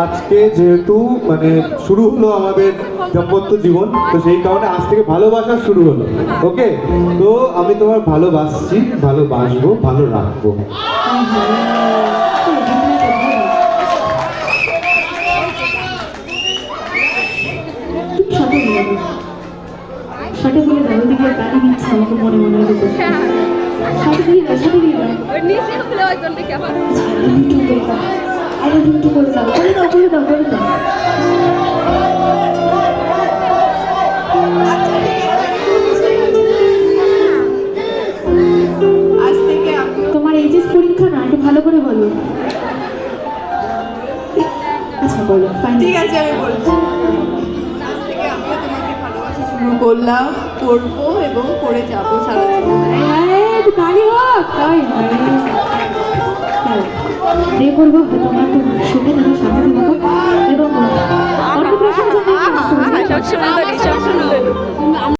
আজকে যেহেতু মানে শুরু হলো আমাদের দাম্পত্য জীবন, তো সেই কারণে আজ থেকে ভালোবাসা শুরু হলো। ওকে, তো আমি তোমার ভালোবাসছি, ভালোবাসবো, ভালো রাখবো। সাথে বলে দাও, ওদিকে গাড়ি দিচ্ছে আমাকে মনে মনে হতে। সাথে দিয়ে দাও, সাথে দিয়ে দাও। ওই নিচে হলে ওই জন্য কি আবার আরে কিন্তু করে দাও, করে দাও, করে দাও, করে দাও। আজ থেকে তোমার এইচএস পরীক্ষা না, একটু ভালো করে বলো। আচ্ছা বলো, ফাইন। ঠিক আছে, আমি বলছি। আজ থেকে আমিও তোমাকে ভালোবাসা শুরু করলাম, করবো এবং করে যাবো সারা জীবন। তাই হোক, তাই বিয়ে করবো তোমার তো শুনে তোমার সামনে এবং অন্নপ্রাশন সব সুন্দরী, সব সুন্দর।